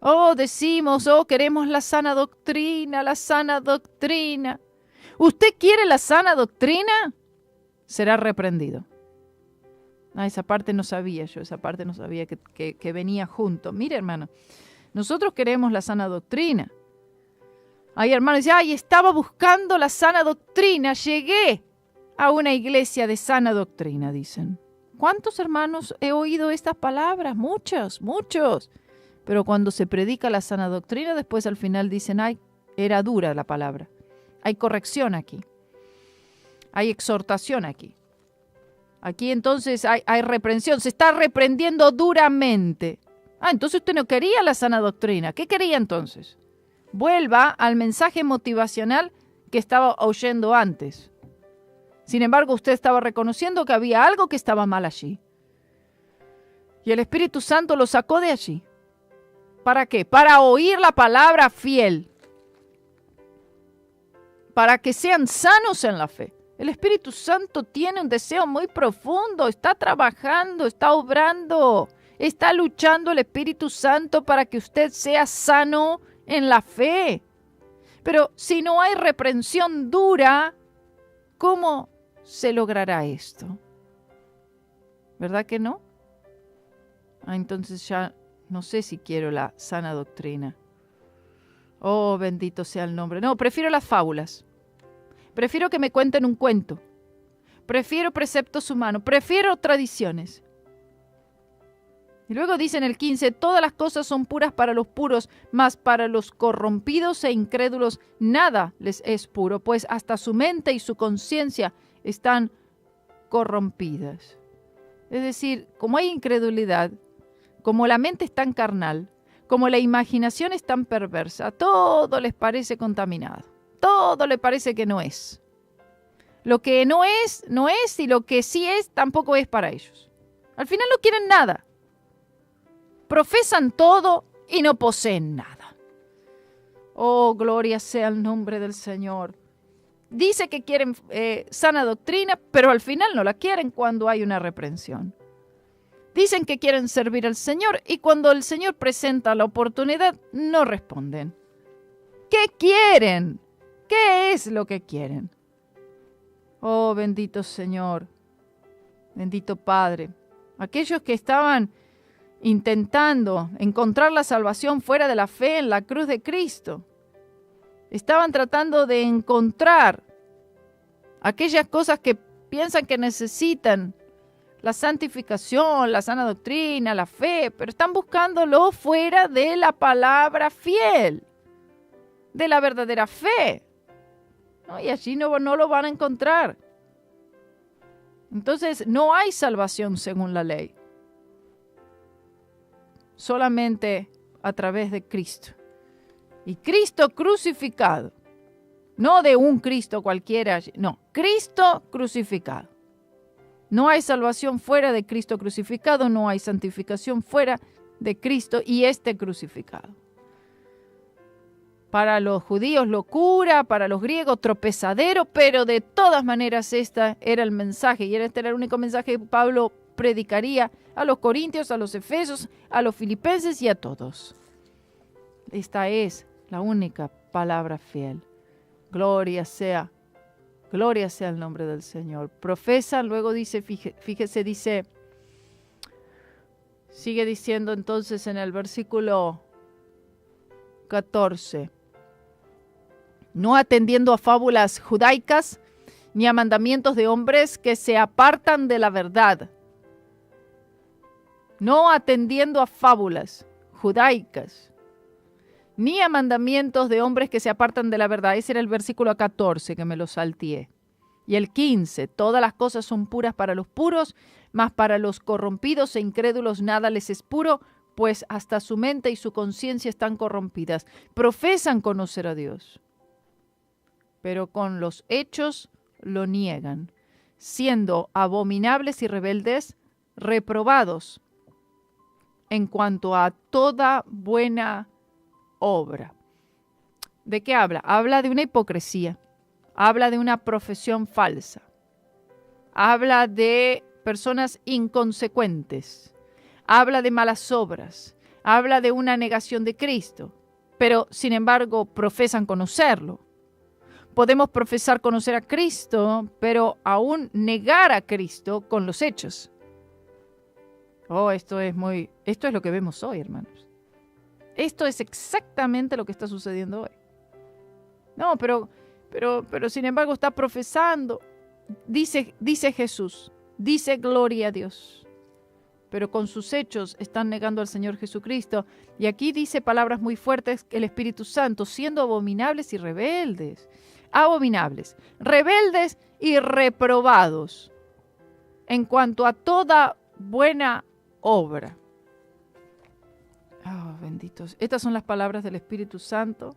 Oh, decimos, oh, queremos la sana doctrina, la sana doctrina. ¿Usted quiere la sana doctrina? Será reprendido. Esa parte no sabía yo, esa parte no sabía que venía junto. Mire, hermano, Nosotros queremos la sana doctrina. Hay hermanos que dicen, ay, estaba buscando la sana doctrina, llegué a una iglesia de sana doctrina, dicen. ¿Cuántos hermanos he oído estas palabras? Muchos, muchos. Pero cuando se predica la sana doctrina, después al final dicen, ay, era dura la palabra. Hay corrección aquí. Hay exhortación aquí. Aquí entonces hay reprensión. Se está reprendiendo duramente. Entonces usted no quería la sana doctrina. ¿Qué quería entonces? Vuelva al mensaje motivacional que estaba oyendo antes. Sin embargo, usted estaba reconociendo que había algo que estaba mal allí. Y el Espíritu Santo lo sacó de allí. ¿Para qué? Para oír la palabra fiel. Para que sean sanos en la fe. El Espíritu Santo tiene un deseo muy profundo. Está trabajando, está obrando. Está luchando el Espíritu Santo para que usted sea sano en la fe. Pero si no hay reprensión dura, ¿cómo se logrará esto? ¿Verdad que no? Entonces ya no sé si quiero la sana doctrina. Oh, bendito sea el nombre. No, prefiero las fábulas. Prefiero que me cuenten un cuento. Prefiero preceptos humanos. Prefiero tradiciones. Y luego dice en el 15, todas las cosas son puras para los puros, mas para los corrompidos e incrédulos nada les es puro, pues hasta su mente y su conciencia están corrompidas. Es decir, como hay incredulidad, como la mente es tan carnal, como la imaginación es tan perversa, todo les parece contaminado, todo les parece que no es. Lo que no es, no es, y lo que sí es, tampoco es para ellos. Al final no quieren nada. Profesan todo y no poseen nada. Oh, gloria sea el nombre del Señor. Dice que quieren sana doctrina, pero al final no la quieren cuando hay una reprensión. Dicen que quieren servir al Señor y cuando el Señor presenta la oportunidad, no responden. ¿Qué quieren? ¿Qué es lo que quieren? Oh, bendito Señor, bendito Padre. Aquellos que estaban intentando encontrar la salvación fuera de la fe en la cruz de Cristo. Estaban tratando de encontrar aquellas cosas que piensan que necesitan, la santificación, la sana doctrina, la fe, pero están buscándolo fuera de la palabra fiel, de la verdadera fe. ¿No? Y allí no lo van a encontrar. Entonces no hay salvación según la ley. Solamente a través de Cristo. Y Cristo crucificado. No de un Cristo cualquiera. No, Cristo crucificado. No hay salvación fuera de Cristo crucificado. No hay santificación fuera de Cristo y este crucificado. Para los judíos locura, para los griegos tropezadero, pero de todas maneras este era el mensaje. Y este era el único mensaje que Pablo predicaría a los corintios, a los efesios, a los filipenses y a todos. Esta es la única palabra fiel. Gloria sea el nombre del Señor. Profesan, luego dice, fíjese, dice, sigue diciendo entonces en el versículo 14, no atendiendo a fábulas judaicas ni a mandamientos de hombres que se apartan de la verdad. No atendiendo a fábulas judaicas, ni a mandamientos de hombres que se apartan de la verdad. Ese era el versículo 14 que me lo salteé. Y el 15, todas las cosas son puras para los puros, mas para los corrompidos e incrédulos nada les es puro, pues hasta su mente y su conciencia están corrompidas. Profesan conocer a Dios, pero con los hechos lo niegan, siendo abominables y rebeldes, reprobados en cuanto a toda buena obra. ¿De qué habla? Habla de una hipocresía, habla de una profesión falsa, habla de personas inconsecuentes, habla de malas obras, habla de una negación de Cristo, pero sin embargo profesan conocerlo. Podemos profesar conocer a Cristo, pero aún negar a Cristo con los hechos. Oh, esto es lo que vemos hoy, hermanos. Esto es exactamente lo que está sucediendo hoy. No, pero sin embargo está profesando. Dice Jesús, dice gloria a Dios. Pero con sus hechos están negando al Señor Jesucristo. Y aquí dice palabras muy fuertes, el Espíritu Santo, siendo abominables y rebeldes. Abominables, rebeldes y reprobados en cuanto a toda buena obra. Oh, benditos. Estas son las palabras del Espíritu Santo.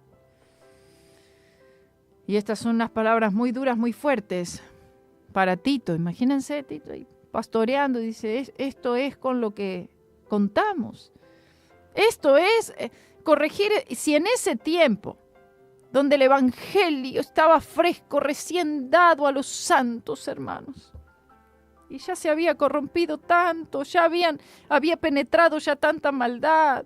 Y estas son unas palabras muy duras, muy fuertes para Tito. Imagínense Tito ahí pastoreando y dice, esto es con lo que contamos. Esto es corregir, si en ese tiempo donde el evangelio estaba fresco, recién dado a los santos hermanos, y ya se había corrompido tanto, ya había penetrado ya tanta maldad.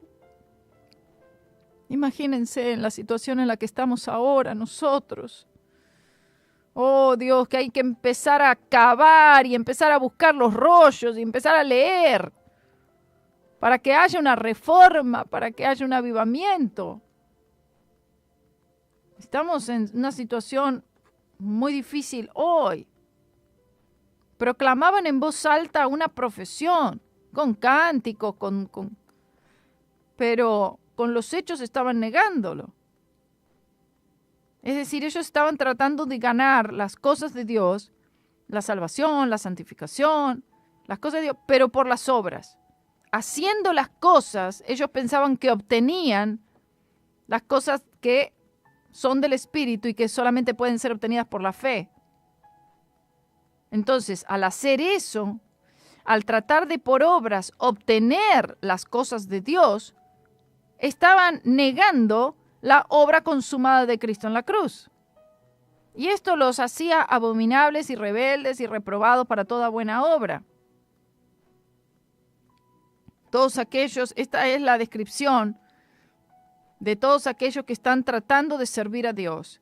Imagínense en la situación en la que estamos ahora nosotros. Oh Dios, que hay que empezar a cavar y empezar a buscar los rollos y empezar a leer para que haya una reforma, para que haya un avivamiento. Estamos en una situación muy difícil hoy. Proclamaban en voz alta una profesión, con cánticos, pero con los hechos estaban negándolo. Es decir, ellos estaban tratando de ganar las cosas de Dios, la salvación, la santificación, las cosas de Dios, pero por las obras. Haciendo las cosas, ellos pensaban que obtenían las cosas que son del Espíritu y que solamente pueden ser obtenidas por la fe. Entonces, al hacer eso, al tratar de por obras obtener las cosas de Dios, estaban negando la obra consumada de Cristo en la cruz. Y esto los hacía abominables y rebeldes y reprobados para toda buena obra. Todos aquellos, esta es la descripción de todos aquellos que están tratando de servir a Dios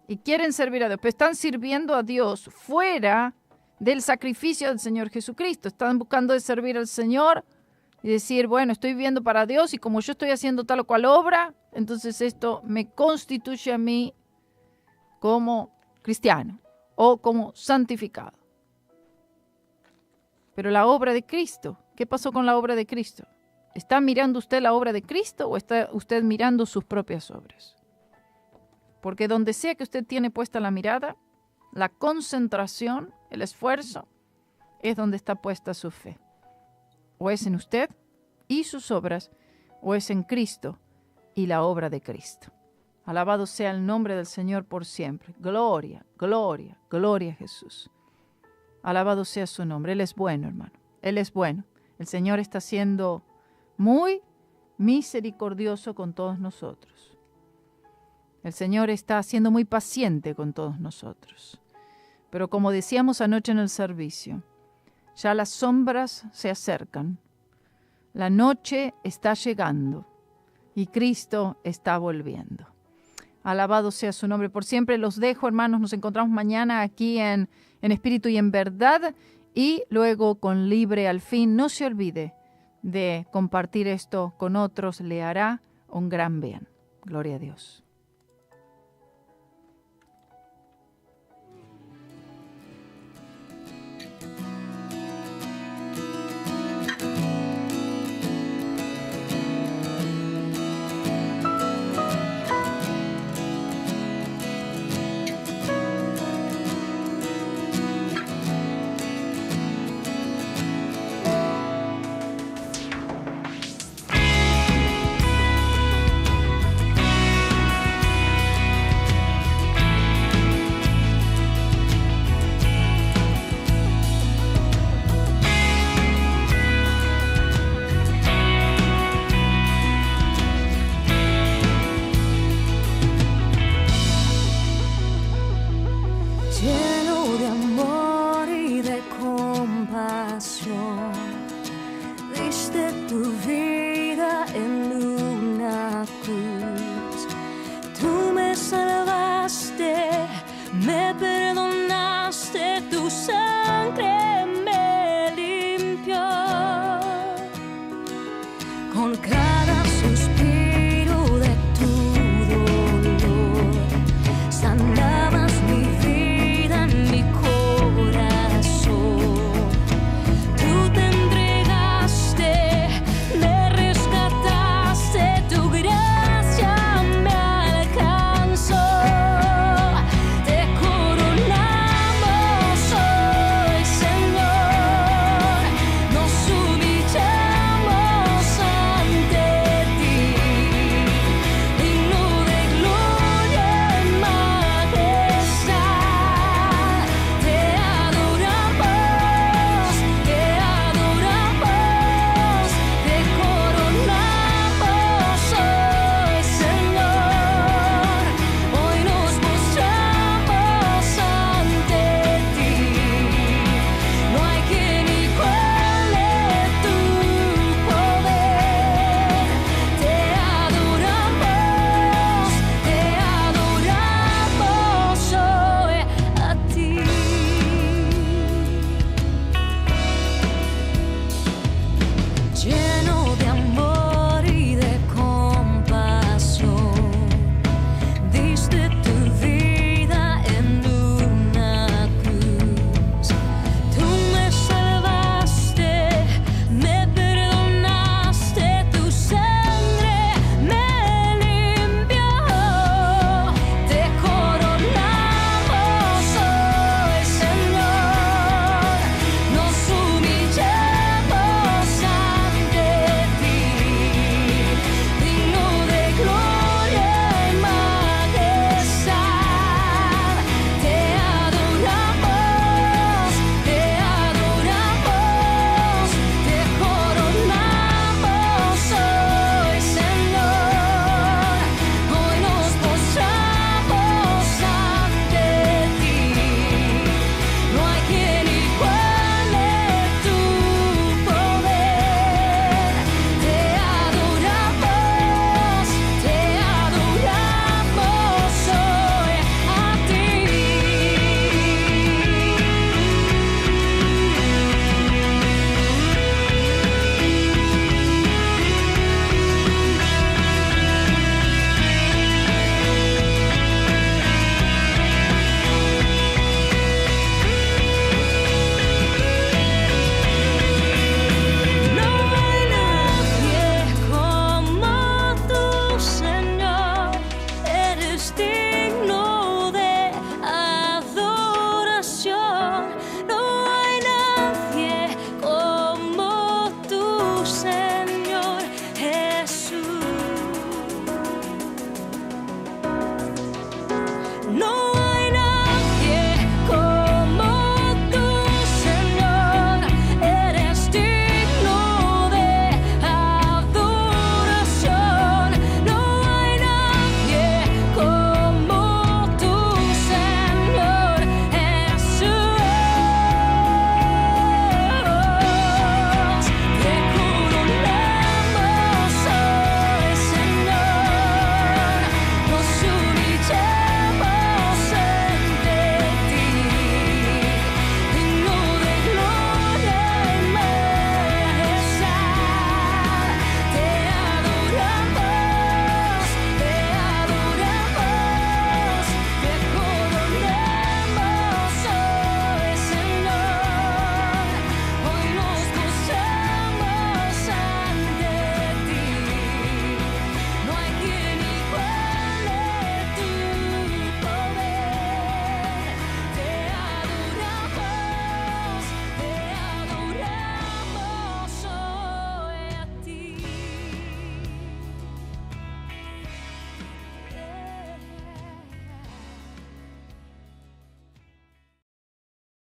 y quieren servir a Dios, pero están sirviendo a Dios fuera del sacrificio del Señor Jesucristo. Están buscando de servir al Señor y decir, bueno, estoy viviendo para Dios y como yo estoy haciendo tal o cual obra, entonces esto me constituye a mí como cristiano o como santificado. Pero la obra de Cristo, ¿qué pasó con la obra de Cristo? ¿Está mirando usted la obra de Cristo o está usted mirando sus propias obras? Porque donde sea que usted tiene puesta la mirada, la concentración, el esfuerzo, es donde está puesta su fe. O es en usted y sus obras, o es en Cristo y la obra de Cristo. Alabado sea el nombre del Señor por siempre. Gloria, gloria, gloria a Jesús. Alabado sea su nombre. Él es bueno, hermano. Él es bueno. El Señor está siendo muy misericordioso con todos nosotros. El Señor está siendo muy paciente con todos nosotros. Pero como decíamos anoche en el servicio, ya las sombras se acercan. La noche está llegando y Cristo está volviendo. Alabado sea su nombre por siempre. Los dejo, hermanos. Nos encontramos mañana aquí en Espíritu y en Verdad y luego con Libre al Fin. No se olvide de compartir esto con otros. Le hará un gran bien. Gloria a Dios. Lleno de amor y de compasión,